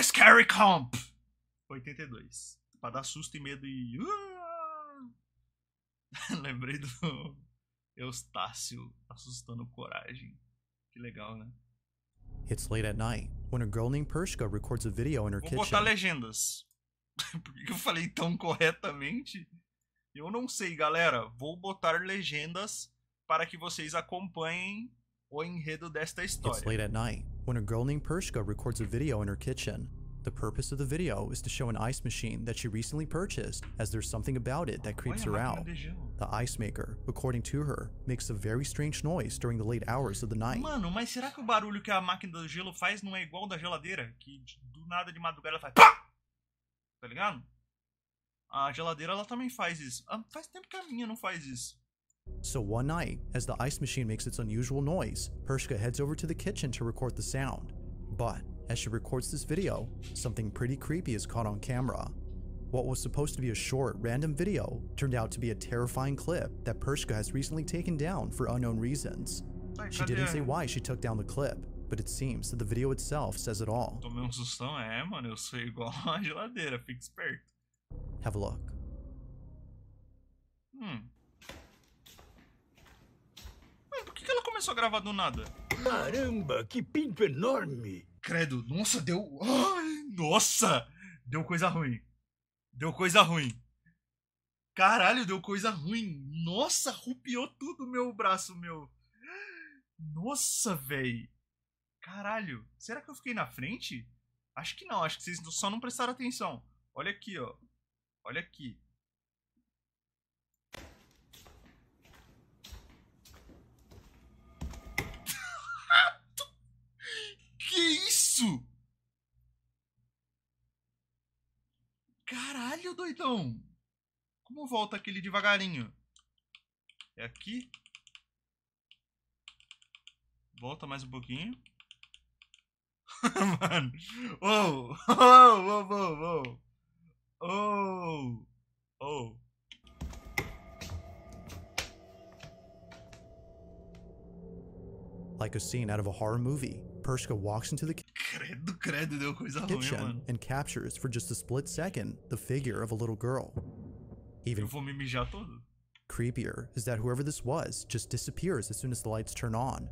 Scary Comp 82. Pra dar susto e medo e... Lembrei do Eustácio assustando Coragem. Que legal, né? It's late at night when a girl named Pershka records a video in her kitchen. Vou botar legendas. Por que eu falei tão corretamente? Eu não sei, galera. Vou botar legendas para que vocês acompanhem o enredo desta história. It's late at night when a girl named Pershka records a video in her kitchen. The purpose of the video is to show an ice machine that she recently purchased, as there's something about it that creeps her out. The ice maker, according to her, makes a very strange noise during the late hours of the night. Mano, mas será que o barulho que a máquina do gelo faz não é igual ao da geladeira? Que do nada de madrugada ela faz pá! Tá ligado? A geladeira ela também faz isso. Faz tempo que a minha não faz isso. So one night, as the ice machine makes its unusual noise, Pershka heads over to the kitchen to record the sound. But as she records this video, something pretty creepy is caught on camera. What was supposed to be a short, random video turned out to be a terrifying clip that Pershka has recently taken down for unknown reasons. She didn't say why she took down the clip, but it seems that the video itself says it all. Tomei sustão, mano, eu sou igual a geladeira, fica esperto. Have a look. Por que ela começou a gravar do nada? Caramba, que pinto enorme! Credo, nossa, deu... Ai, nossa! Deu coisa ruim. Deu coisa ruim. Caralho, deu coisa ruim. Nossa, arrupiou tudo meu braço, meu. Nossa, véi. Caralho. Será que eu fiquei na frente? Acho que não, acho que vocês só não prestaram atenção. Olha aqui, ó. Olha aqui. Que isso? Caralho, doidão. Como volta aquele devagarinho? É aqui? Volta mais um pouquinho. Mano. Oh, oh, oh, oh, oh. Oh. Like a scene out of a horror movie, Pershka walks into the Credo, deu coisa ruim, kitchen mano. and captures for just a split second the figure of a little girl. Even Eu vou me mijar todo. creepier is that whoever this was just disappears as soon as the lights turn on.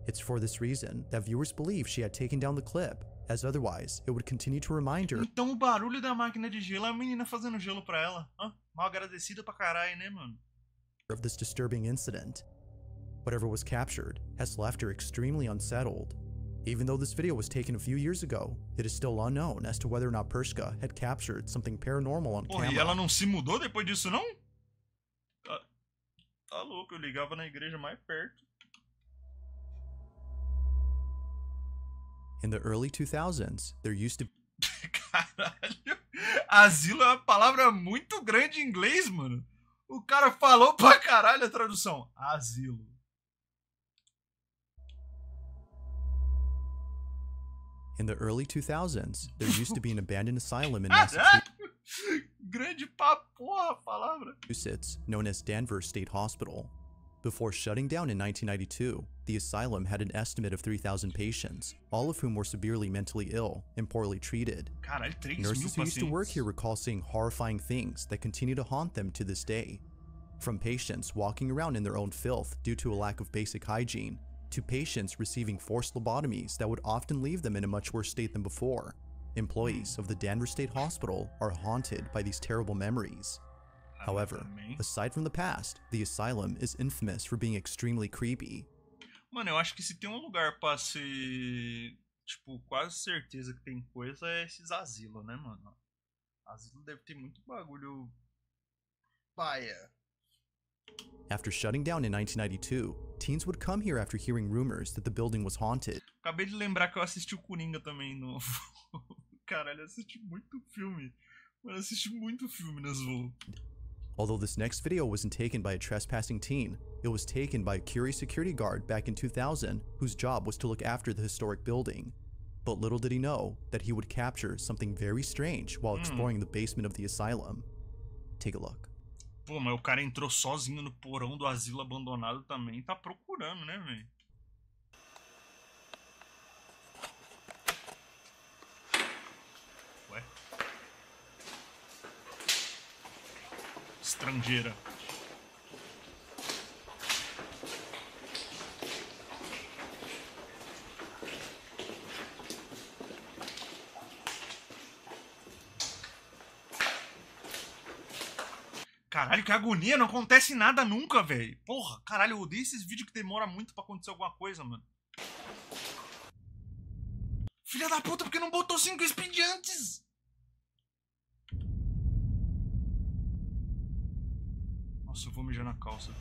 It's for this reason that viewers believe she had taken down the clip, as otherwise it would continue to remind her Então o barulho da máquina de gelo é a menina fazendo gelo pra ela. Mal agradecida pra caralho, né, mano? of this disturbing incident. Whatever was captured has left her extremely unsettled. Even though this video was taken a few years ago, it is still unknown as to whether or not Pershka had captured something paranormal on Porra, camera. e ela não se mudou depois disso, não? Tá louco, eu ligava na igreja mais perto. In the early 2000s, there used to Caralho. Asilo é uma palavra muito grande em inglês, mano. O cara falou pra caralho a tradução. Asilo. In the early 2000s, there used to be an abandoned asylum in Massachusetts Grande pra porra a palavra. known as Danvers State Hospital. Before shutting down in 1992, the asylum had an estimate of 3,000 patients, all of whom were severely mentally ill and poorly treated. Caralho, 3.000 Nurses who used to work pacientes. here recall seeing horrifying things that continue to haunt them to this day. From patients walking around in their own filth due to a lack of basic hygiene, to patients receiving forced lobotomies that would often leave them in a much worse state than before. Employees of the Danvers State Hospital are haunted by these terrible memories. However, aside from the past, the asylum is infamous for being extremely creepy. Mano, eu acho que se tem um lugar pra ser, tipo, quase certeza que tem coisa é esses asilos, né, mano? Asilo deve ter muito bagulho paia. After shutting down in 1992, teens would come here after hearing rumors that the building was haunted. Acabei de lembrar que eu assisti o Coringa também no... Caralho, eu assisti muito filme. Mano, eu assisti muito filme nas voos. Although this next video wasn't taken by a trespassing teen, it was taken by a curious security guard back in 2000 whose job was to look after the historic building. But little did he know that he would capture something very strange while exploring the basement of the asylum. Take a look. Pô, mas o cara entrou sozinho no porão do asilo abandonado também. Tá procurando, né, velho? estrangeira. Caralho, que agonia, não acontece nada nunca, velho. Porra, caralho, eu odeio esses vídeos que demora muito pra acontecer alguma coisa, mano. Filha da puta, por que não botou 5 expedientes? Nossa, eu vou mijar na calça.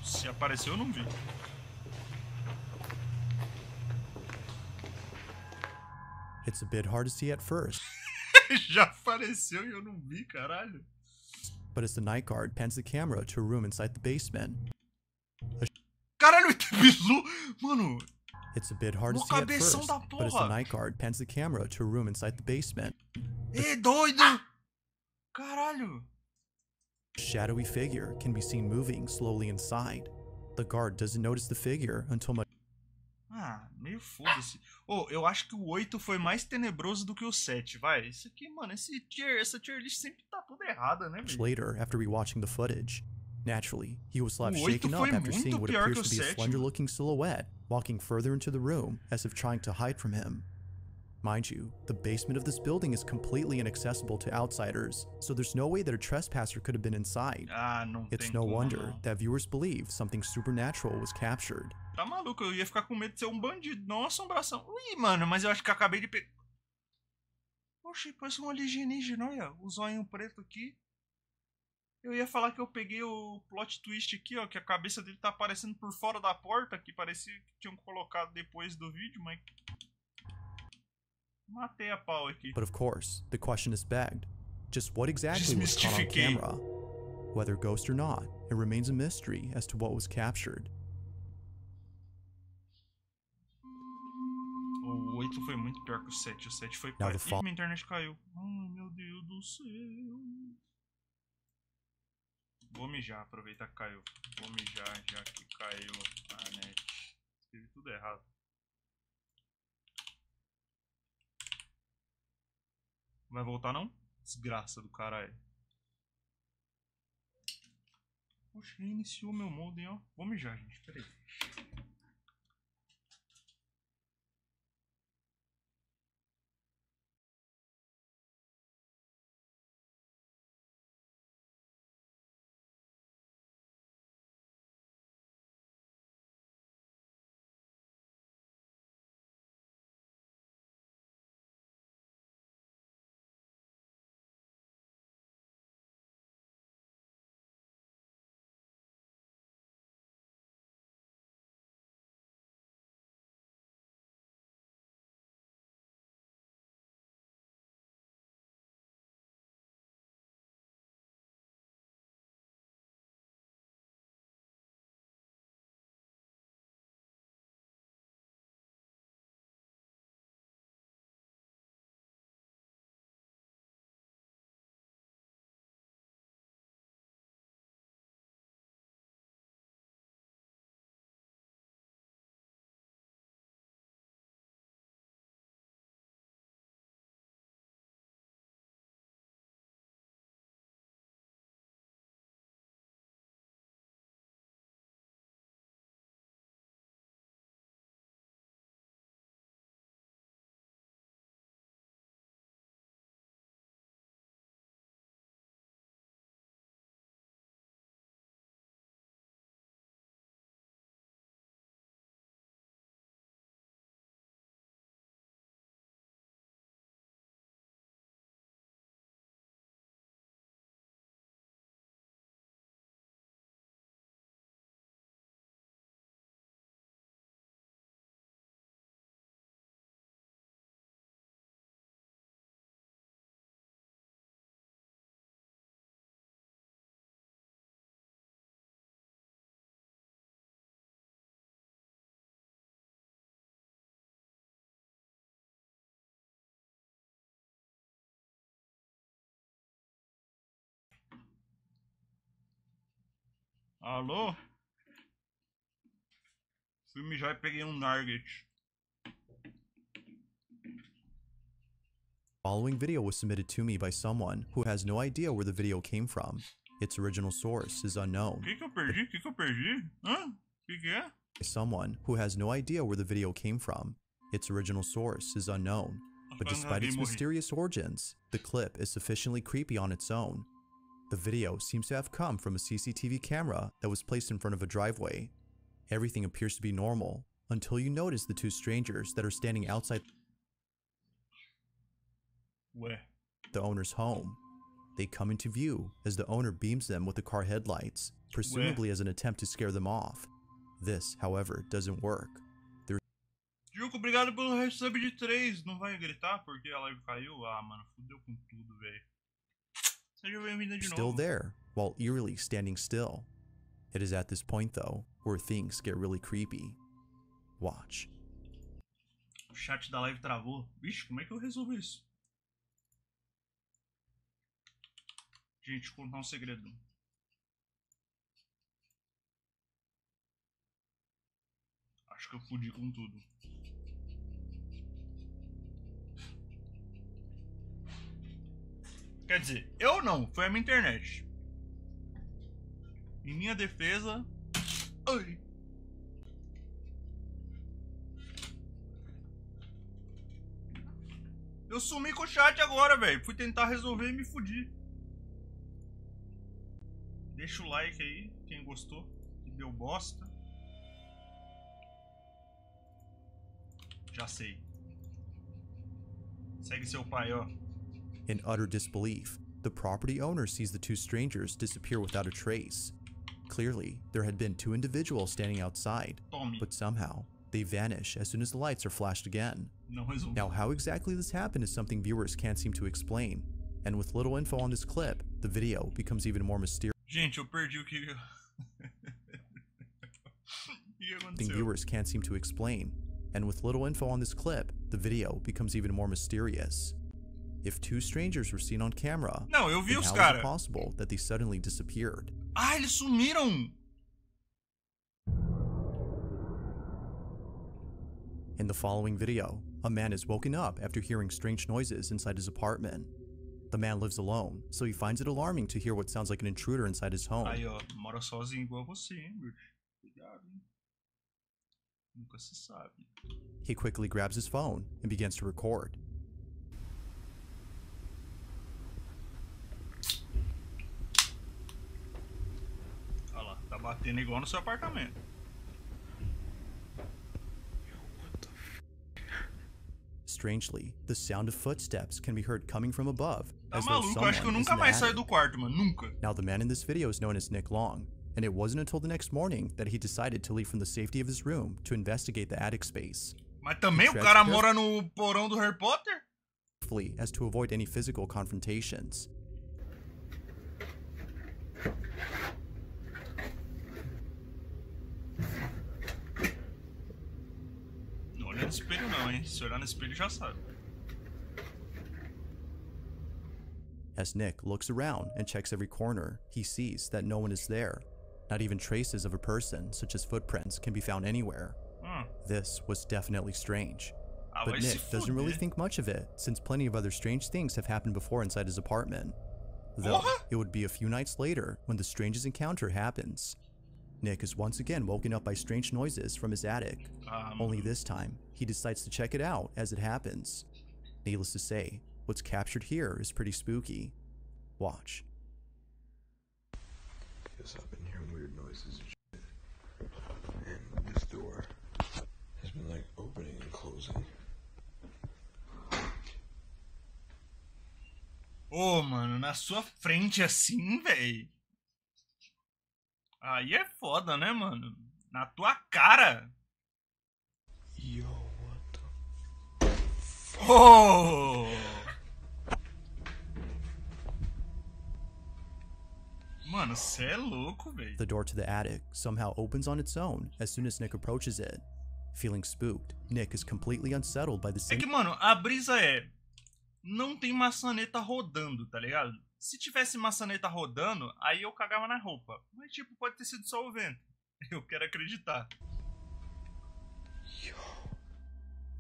Se apareceu, eu não vi. It's a bit hard to see at first, Já apareceu e eu não vi, caralho. but as the night guard pans the camera to a room inside the basement, Caralho, bilu, mano. it's a bit hard to No see at cabeção first, da but as the porra. night guard pans the camera to a room inside the basement, Ê, doido. Caralho. a shadowy figure can be seen moving slowly inside. The guard doesn't notice the figure until much Ah, meio foda-se. Oh, eu acho que o 8 foi mais tenebroso do que o 7, vai. Isso aqui, mano, essa tier list sempre tá tudo errada, né, velho? later after rewatching the footage. Naturally, he was left O 8 shaken foi up after muito seeing what pior appears que o to be a 7, slender-looking silhouette walking further into the room as if trying to hide from him. Mind you, the basement of this building is completely inaccessible to outsiders, so there's no way that a trespasser could have been inside. Ah, não It's tem no como, wonder não. that viewers believe something supernatural was captured. Tá maluco, eu ia ficar com medo de ser um bandido, não uma assombração. Ui, mano, mas eu acho que eu acabei de pegar... Oxi, parece um alienígena, olha, o zóio preto aqui. Eu ia falar que eu peguei o plot twist aqui, ó, que a cabeça dele tá aparecendo por fora da porta, que parecia que tinham colocado depois do vídeo, mas... Matei a pau aqui. But of course, the question is begged. Just what exactly was caught on Desmistifiquei. camera? Whether ghost or not, it remains a mystery as to what was captured. O 8 foi muito pior que o 7. O 7 foi Now pai. the Ih, minha internet caiu. Ai, meu Deus do céu. Vou mijar, aproveitar que caiu. Vou mijar já que caiu a net. Escrevi tudo errado. Vai voltar não? Desgraça do caralho. Poxa, reiniciou meu modem, ó. Vou mijar, gente. Pera aí. Alô? Fui mijar e peguei um Nugget. Following video was submitted to me by someone who has no idea where the video came from. Its original source is unknown. Que eu perdi? Que eu perdi? Hã? Que é? Someone who has no idea where the video came from. Its original source is unknown. But despite its mysterious origins, the clip is sufficiently creepy on its own. The video seems to have come from a CCTV camera that was placed in front of a driveway. Everything appears to be normal until you notice the two strangers that are standing outside the owner's home. They come into view as the owner beams them with the car headlights, presumably as an attempt to scare them off. This, however, doesn't work. Juco, obrigado pelo resub de 3. Não vai gritar porque a live caiu? Ah, mano, fudeu com tudo, velho. Seja bem-vinda de novo. Still there, while eerily standing still. It is at this point, though, where things get really creepy. Watch. O chat da live travou. Vixe, como é que eu resolvo isso? Gente, vou contar um segredo. Acho que eu fudi com tudo. Quer dizer, eu não, foi a minha internet. Em minha defesa... Ai. Eu sumi com o chat agora, velho. Fui tentar resolver e me fudi. Deixa o like aí, quem gostou, que deu bosta. Já sei. Segue seu pai, ó. In utter disbelief, the property owner sees the two strangers disappear without a trace. Clearly, there had been two individuals standing outside, but somehow, they vanish as soon as the lights are flashed again. Now, how exactly this happened is something viewers can't seem to explain, and with little info on this clip, the video becomes even more mysterious. Gente, eu perdi o que... Viewers can't seem to explain, and with little info on this clip, the video becomes even more mysterious. If two strangers were seen on camera, não, eu vi then os how cara. is it possible that they suddenly disappeared? Ah, eles sumiram! In the following video, a man is woken up after hearing strange noises inside his apartment. The man lives alone, so he finds it alarming to hear what sounds like an intruder inside his home. Aí, ó, mora sozinho igual você, hein, bicho? Cuidado, hein? Nunca se sabe. He quickly grabs his phone and begins to record. Olha lá, tá batendo igual no seu apartamento. Strangely, the sound of footsteps can be heard coming from above. Tá as though maluco, someone acho que eu is nunca in the mais saio attic. do quarto, mano, nunca. Now, the man in this video is known as Nick Long, and it wasn't until the next morning that he decided to leave from the safety of his room to investigate the attic space. Mas também o cara mora no porão do Harry Potter? As to avoid any physical confrontations. Não olha no espelho não, hein? Se olhar no espelho já sabe. As Nick looks around and checks every corner, he sees that no one is there. Not even traces of a person, such as footprints, can be found anywhere. This was definitely strange. But Nick doesn't really think much of it, since plenty of other strange things have happened before inside his apartment. Though, it would be a few nights later when the strangest encounter happens. Nick is once again woken up by strange noises from his attic. Only this time, he decides to check it out as it happens. Needless to say, what's captured here is pretty spooky. Watch. Yes, I've been hearing weird noises and shit. And this door has been like opening and closing. Ô, mano, na sua frente assim, véi. Aí é foda, né, mano? Na tua cara. Yo, what the... Oh! Mano, cê é louco, velho. The door to the attic somehow opens on its own as soon as Nick approaches it. Feeling spooked, Nick is completely unsettled by the É que, mano, a brisa é... Não tem maçaneta rodando, tá ligado? Se tivesse maçaneta rodando, aí eu cagava na roupa. Mas, tipo, pode ter sido só o vento. Eu quero acreditar.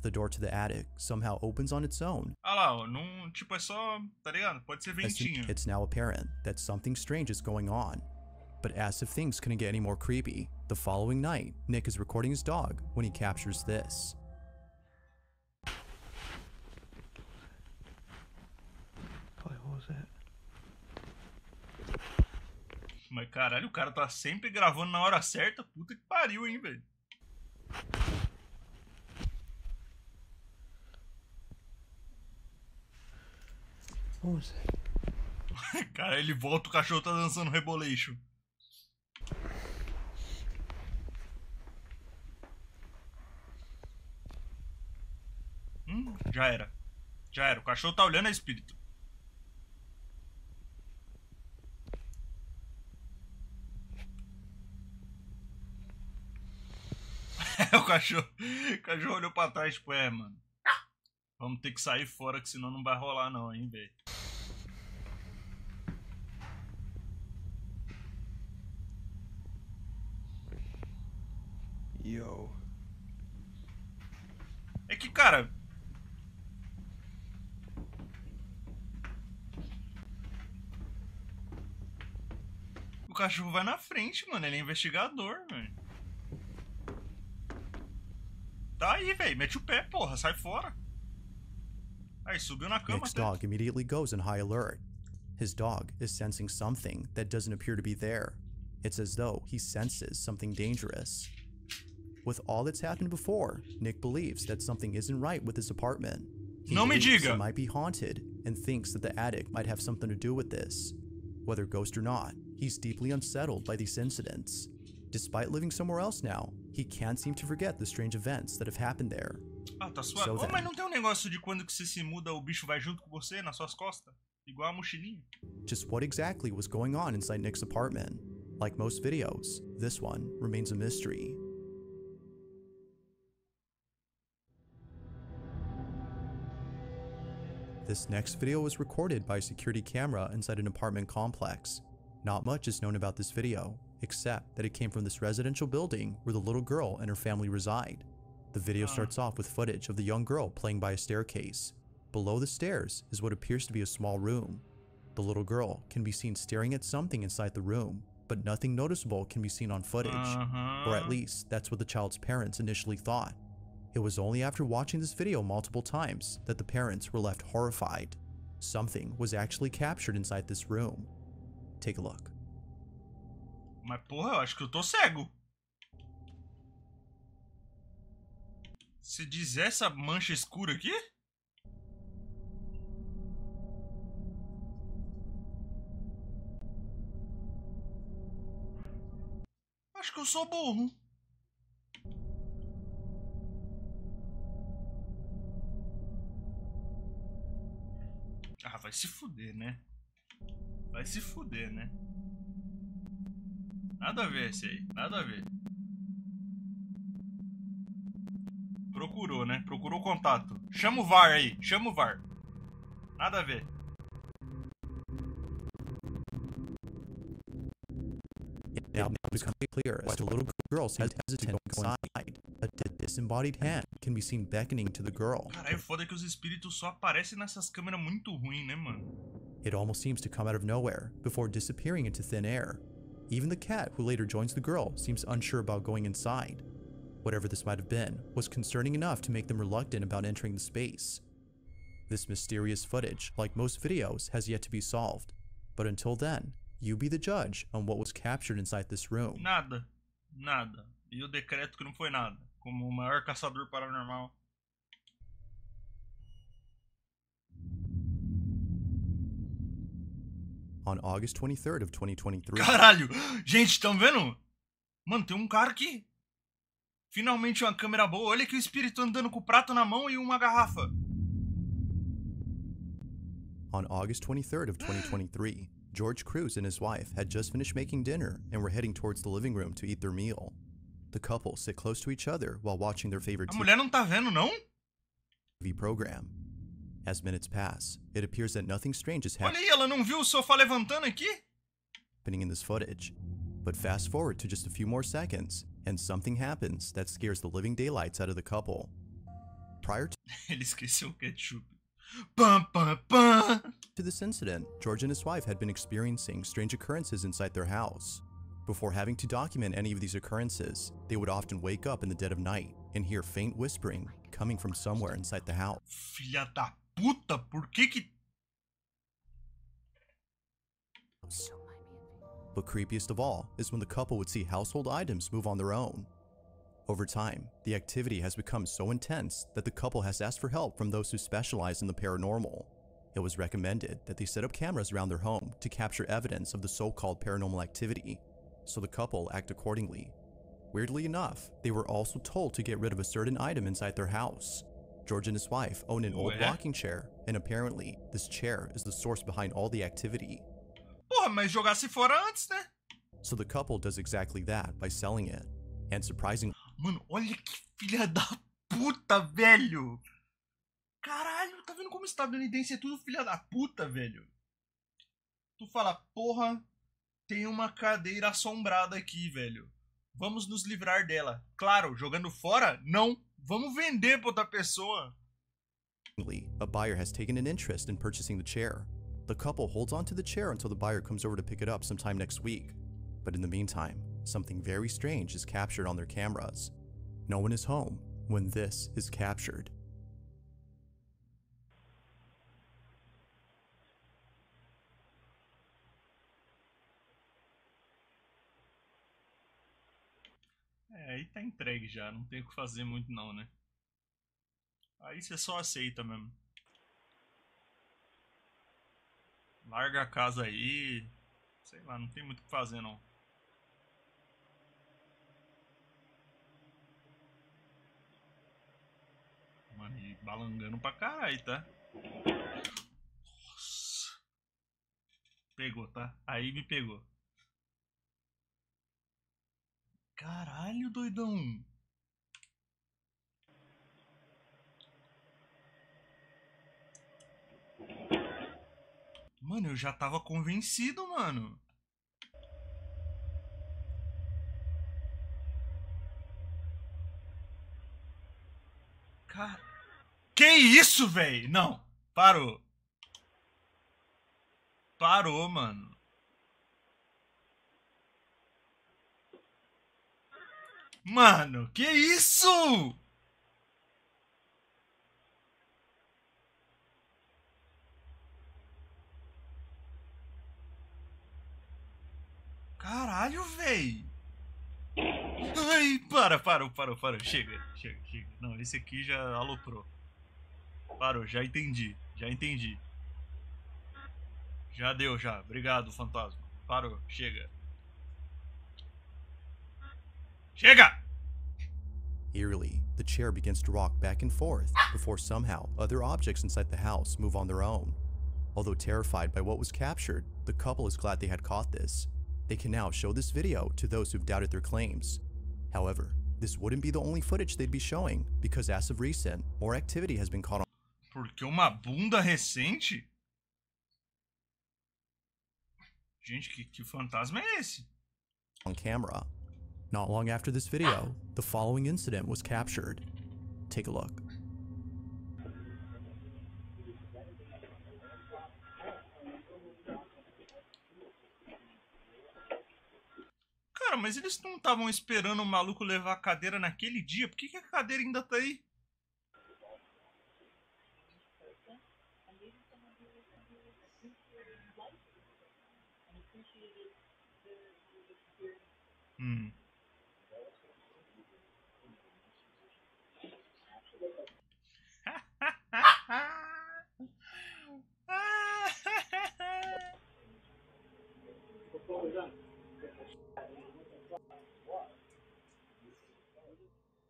The door to the attic somehow opens on its own. Ah lá, ó, não, tipo, é só, tá ligado? Pode ser ventinho. It's now apparent that something strange is going on. But as if things couldn't get any more creepy, the following night, Nick is recording his dog when he captures this. What was that? Mas caralho, o cara tá sempre gravando na hora certa. Puta que pariu, hein, velho. What was that? Cara, ele volta, o cachorro tá dançando Rebolation. Já era. Já era. O cachorro tá olhando a espírito. O cachorro olhou pra trás, tipo, mano. Vamos ter que sair fora, que senão não vai rolar não, hein, velho. Yo. É que, cara... O cachorro vai na frente, mano. Ele é investigador, velho. Tá aí, velho. Mete o pé, porra. Sai fora. Aí, subiu na cama. Nick's dog immediately goes in high alert. His dog is sensing something that doesn't appear to be there. It's as though he senses something dangerous. With all that's happened before, Nick believes that something isn't right with his apartment. He believes it might be haunted and thinks that the attic might have something to do with this. Whether ghost or not, he's deeply unsettled by these incidents. Despite living somewhere else now, he can't seem to forget the strange events that have happened there. Ah, tá suave. So mas não tem um negócio de quando que você se muda, o bicho vai junto com você, nas suas costas? Igual a mochilinha. Just what exactly was going on inside Nick's apartment? Like most videos, this one remains a mystery. This next video was recorded by a security camera inside an apartment complex. Not much is known about this video, except that it came from this residential building where the little girl and her family reside. The video starts off with footage of the young girl playing by a staircase. Below the stairs is what appears to be a small room. The little girl can be seen staring at something inside the room, but nothing noticeable can be seen on footage, or at least that's what the child's parents initially thought. It was only after watching this video multiple times that the parents were left horrified. Something was actually captured inside this room. Take a look. Mas porra, eu acho que eu tô cego. Se diz essa mancha escura aqui? Acho que eu sou burro. Ah, vai se fuder, né? Vai se fuder, né? Nada a ver esse aí, nada a ver. Procurou, né? Procurou contato. Chama o VAR aí, chama o VAR. Nada a ver. Now it becomes clear as the little girl seems hesitant inside. A disembodied hand can be seen beckoning to the girl. Caralho, foda que os espíritos só aparecem nessas câmeras muito ruins, né, mano? It almost seems to come out of nowhere before disappearing into thin air. Even the cat who later joins the girl seems unsure about going inside. Whatever this might have been was concerning enough to make them reluctant about entering the space. This mysterious footage, like most videos, has yet to be solved. But until then, you be the judge on what was captured inside this room. Nada. Nada. E eu decreto que não foi nada. Como o maior caçador paranormal. On August 23rd of 2023. Caralho! Gente, tão vendo? Mano, tem um cara aqui. Finalmente uma câmera boa. Olha aqui o espírito andando com o prato na mão e uma garrafa. On August 23rd of 2023, George Cruz and his wife had just finished making dinner and were heading towards the living room to eat their meal. The couple sit close to each other while watching their favorite A mulher não tá vendo, não? TV program. As minutes pass, it appears that nothing strange is Olha aí, ela não viu o sofá levantando aqui? happening in this footage. But fast forward to just a few more seconds, and something happens that scares the living daylights out of the couple. Prior Ele esqueceu o ketchup. Pam, pam, pam. to this incident, George and his wife had been experiencing strange occurrences inside their house. Before having to document any of these occurrences, they would often wake up in the dead of night and hear faint whispering coming from somewhere inside the house. Filha da puta, por que? But creepiest of all is when the couple would see household items move on their own. Over time, the activity has become so intense that the couple has asked for help from those who specialize in the paranormal. It was recommended that they set up cameras around their home to capture evidence of the so-called paranormal activity, so the couple act accordingly. Weirdly enough, they were also told to get rid of a certain item inside their house. George and his wife own an old rocking chair, and apparently, this chair is the source behind all the activity. Porra, mas jogasse fora antes, né? So the couple does exactly that by selling it. And surprisingly, Mano, olha que filha da puta, velho. Caralho, tá vendo como estadunidense é tudo filha da puta, velho? Tu fala, porra, tem uma cadeira assombrada aqui, velho. Vamos nos livrar dela. Claro, jogando fora? Não. Vamos vender pra outra pessoa. a buyer has taken an interest in purchasing the chair. The couple holds onto the chair until the buyer comes over to pick it up sometime next week. But in the meantime, something very strange is captured on their cameras. No one is home when this is captured. Aí tá entregue já, não tem o que fazer muito não, né? Aí você só aceita mesmo. Larga a casa aí. Sei lá, não tem muito o que fazer não. Mano, e balangando pra caralho, tá? Nossa. Pegou, tá? Aí me pegou. Caralho, doidão. Mano, eu já tava convencido, mano. Cara... Que isso, velho? Não, parou. Parou, mano. Mano, que isso? Caralho, véi. Ai, parou. Chega. Não, esse aqui já aloprou. Parou, já entendi. Já deu, já. Obrigado, fantasma. Parou, chega. Chega! Eerily, the chair begins to rock back and forth before somehow other objects inside the house move on their own. Although terrified by what was captured, the couple is glad they had caught this. They can now show this video to those who've doubted their claims. However, this wouldn't be the only footage they'd be showing, because as of recent, more activity has been caught on. Porque uma bunda recente? Gente, que fantasma é esse? On camera. Not long after this video, the following incident was captured. Take a look. Cara, mas eles não estavam esperando o maluco levar a cadeira naquele dia? Por que a cadeira ainda tá aí?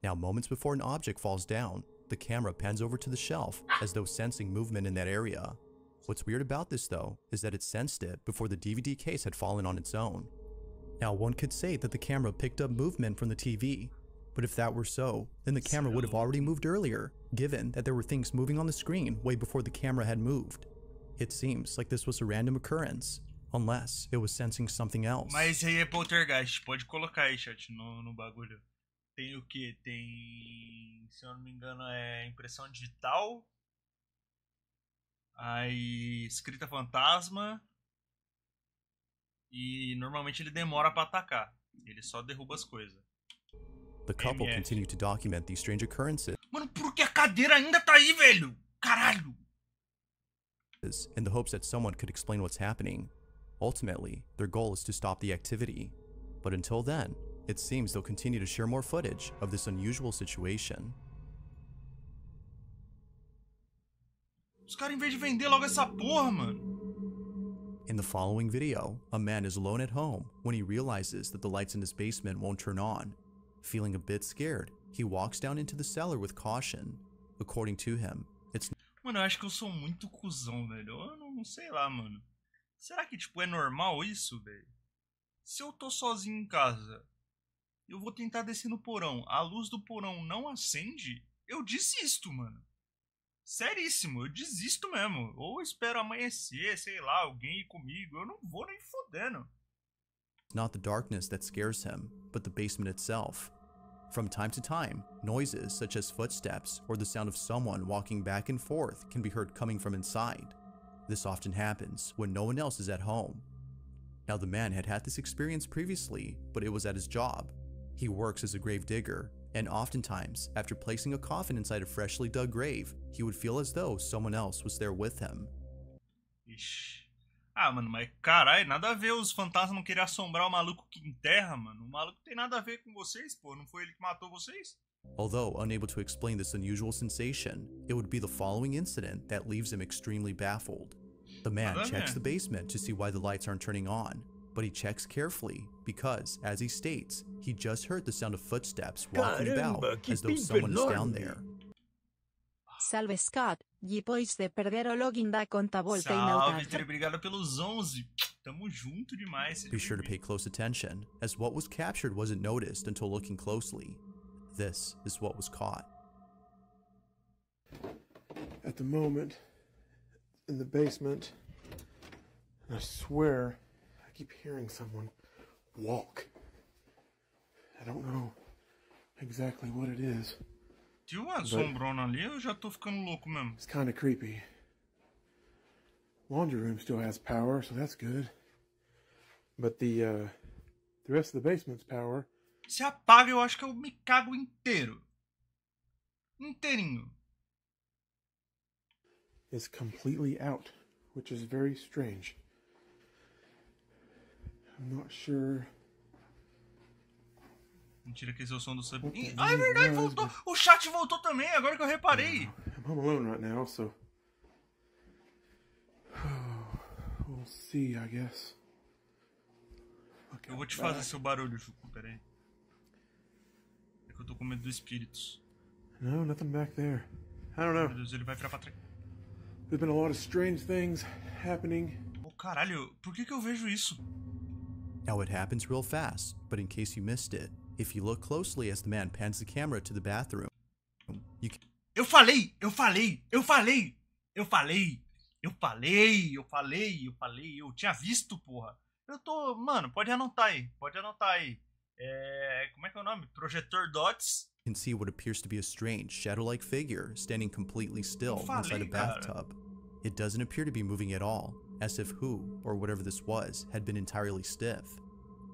Now, moments before an object falls down, the camera pans over to the shelf as though sensing movement in that area. What's weird about this, though, is that it sensed it before the DVD case had fallen on its own. Now, one could say that the camera picked up movement from the TV, but if that were so, then the camera would have already moved earlier, given that there were things moving on the screen way before the camera had moved. It seems like this was a random occurrence, unless it was sensing something else. Mas aí é poltergeist, pode colocar aí, chat, no bagulho. Tem o que? Tem, se eu não me engano, é impressão digital. Aí escrita fantasma. E normalmente ele demora pra atacar. Ele só derruba as coisas. The couple MF. continued to document these strange occurrences Mano, por que a cadeira ainda tá aí, velho? Caralho! in the hopes that someone could explain what's happening. Ultimately, their goal is to stop the activity. But until then, it seems they'll continue to share more footage of this unusual situation. Os caras, em vez de vender logo essa porra, mano. In the following video, a man is alone at home when he realizes that the lights in his basement won't turn on. Feeling a bit scared, he walks down into the cellar with caution. According to him, it's Mano, eu acho que eu sou muito cuzão, velho. Eu não sei lá, mano. Será que, tipo, é normal isso, velho? Se eu tô sozinho em casa, eu vou tentar descer no porão. A luz do porão não acende, eu desisto, mano. Seríssimo, eu desisto mesmo. Ou espero amanhecer, sei lá, alguém ir comigo. Eu não vou nem fodendo. not the darkness that scares him, but the basement itself. From time to time, noises such as footsteps or the sound of someone walking back and forth can be heard coming from inside. This often happens when no one else is at home. Now, the man had had this experience previously, but it was at his job. He works as a grave digger, and oftentimes, after placing a coffin inside a freshly dug grave, he would feel as though someone else was there with him. Ixi. Ah, mano, mas caralho, nada a ver os fantasmas não querer assombrar o maluco que enterra, mano. O maluco tem nada a ver com vocês, pô. Não foi ele que matou vocês? Although unable to explain this unusual sensation, it would be the following incident that leaves him extremely baffled. The man checks the basement to see why the lights aren't turning on, but he checks carefully because, as he states, he just heard the sound of footsteps walking about as though someone is down there. Salve Scott, depois de perder o login da conta voltei Salve, na obrigado pelos 11. Tamo junto demais. Be sure to pay close attention, as what was captured wasn't noticed until looking closely. This is what was caught. At the moment, in the basement, I swear I keep hearing someone walk. I don't know exactly what it is. Tinha uma assombrona ali, eu já tô ficando louco mesmo. It's kind of creepy. Laundry room still has power, so that's good. But the rest of the basement's power. Se apaga, eu acho que eu me cago inteiro. Inteirinho. Is completely out, which is very strange. I'm not sure. Mentira que esse é o som do sub. Ah, é verdade, voltou. O chat voltou também, agora que eu reparei. I'm home alone right now, so we'll see, I guess. Okay, Eu vou te fazer seu barulho, Chuco, peraí. É que eu tô com medo dos espíritos. No, nothing back there. I don't know. Meu Deus, ele vai virar pra trás. There's been a lot of strange things happening. Oh, caralho, por que eu vejo isso? Now it happens real fast, but in case you missed it, if you look closely as the man pans the camera to the bathroom, you can Eu falei! Eu tinha visto, porra. Eu tô... Mano, pode anotar aí. Como é que é o nome? Projetor Dots. see what appears to be a strange, shadow-like figure standing completely still inside a bathtub. It doesn't appear to be moving at all, as if who, or whatever this was, had been entirely stiff.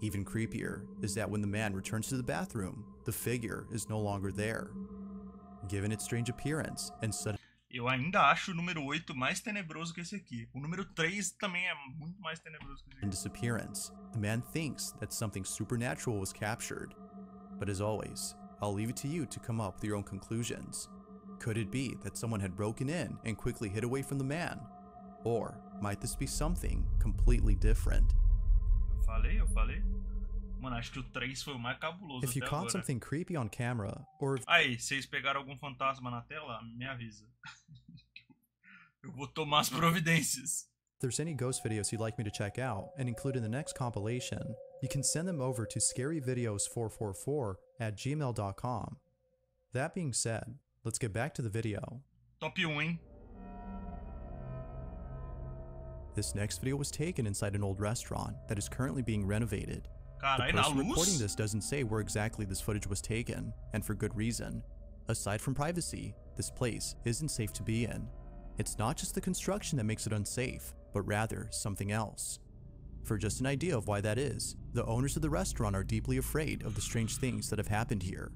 Even creepier is that when the man returns to the bathroom, the figure is no longer there. Given its strange appearance and sudden Eu ainda acho o número 8 mais tenebroso que esse aqui. O número 3 também é muito mais tenebroso que esse aqui. disappearance, the man thinks that something supernatural was captured. But as always, I'll leave it to you to come up with your own conclusions. Could it be that someone had broken in and quickly hid away from the man? Or might this be something completely different? Eu falei. Mano, acho que o 3 foi o mais cabuloso If you até caught agora. something creepy on camera, or if Aí, vocês pegaram algum fantasma na tela, me avisa. Eu vou tomar as providências. there's any ghost videos you'd like me to check out and include in the next compilation, you can send them over to scaryvideos444@gmail.com. That being said, let's get back to the video. Top 1, hein? This next video was taken inside an old restaurant that is currently being renovated. Carai, The na person recording luz? this doesn't say where exactly this footage was taken, and for good reason. Aside from privacy, this place isn't safe to be in. It's not just the construction that makes it unsafe, but rather something else. For just an idea of why that is, the owners of the restaurant are deeply afraid of the strange things that have happened here.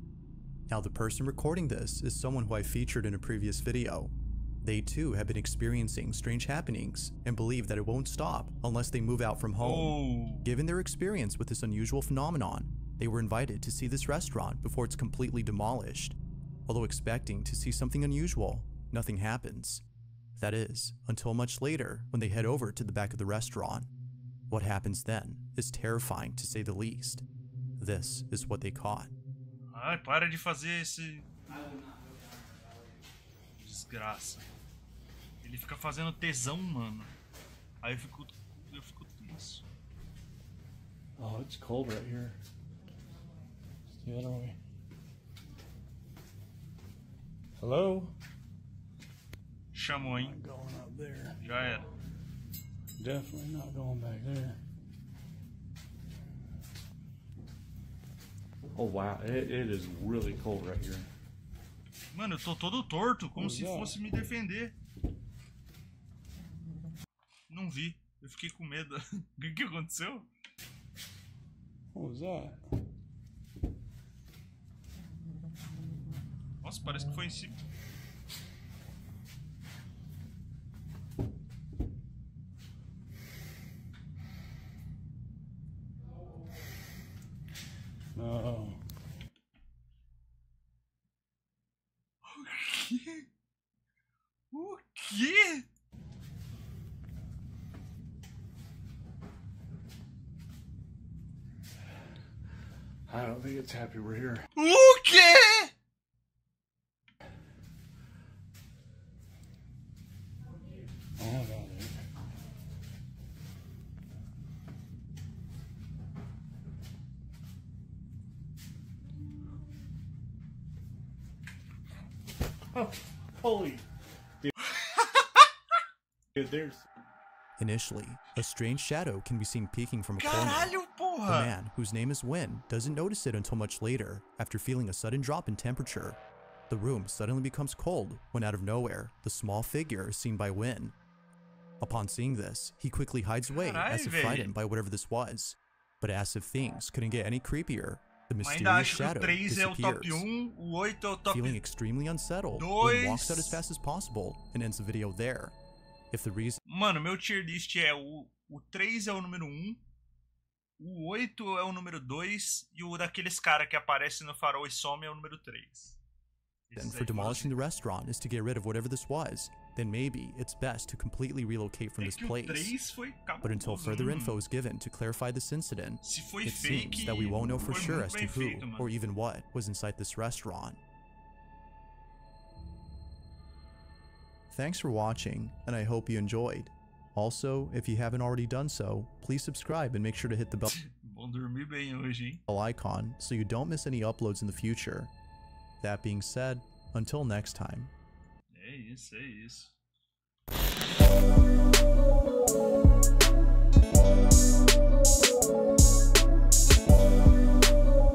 Now, the person recording this is someone who I featured in a previous video. They too have been experiencing strange happenings and believe that it won't stop unless they move out from home. Oh. Given their experience with this unusual phenomenon, they were invited to see this restaurant before it's completely demolished. Although expecting to see something unusual, nothing happens. That is, until much later when they head over to the back of the restaurant. What happens then is terrifying to say the least. This is what they caught. Ai, para de fazer esse... Desgraça. Ele fica fazendo tesão, mano. Aí eu fico tenso. Oh, it's cold right here. It's the other way. Hello? Chamou, hein? Not going up there. Já era. Definitely not going back there. Oh wow, it is really cold right here. Mano, eu tô todo torto, como se Exato. fosse me defender. Não vi. Eu fiquei com medo. O que aconteceu? What was that? Nossa, parece que foi em cima. No. O quê? O quê? I don't think it's happy we're here. O quê? Oh my god. Oh, holy. Dude, there's... Initially, a strange shadow can be seen peeking from a corner. Caralho, The porra! man, whose name is Win, doesn't notice it until much later, after feeling a sudden drop in temperature. The room suddenly becomes cold when out of nowhere, the small figure is seen by Win. Upon seeing this, he quickly hides away as if Carai, frightened by whatever this was. But as if things couldn't get any creepier, the Mas ainda mysterious acho que o shadow 3 é o top disappears. 1, o 8 é o top... Feeling extremely unsettled, Dois. Win walks out as fast as possible and ends the video there. If the reason Mano, meu tier list é o 3 é o número 1, o 8 é o número 2 e o daqueles cara que aparece no farol e some é o número 3. Esses for aí foram demolishing the os- restaurant is to get rid of whatever this was, then maybe it's best to completely relocate from É this que o place. 3 foi But until cabuloso, further mano. info is given to clarify this incident, Se foi it fake, seems that we won't know for foi sure muito as to bem who feito, mano. or even what was inside this restaurant. Thanks for watching, and I hope you enjoyed. Also, if you haven't already done so, please subscribe and make sure to hit the bell Vão dormir bem hoje, hein? icon so you don't miss any uploads in the future. That being said, until next time. É isso, é isso.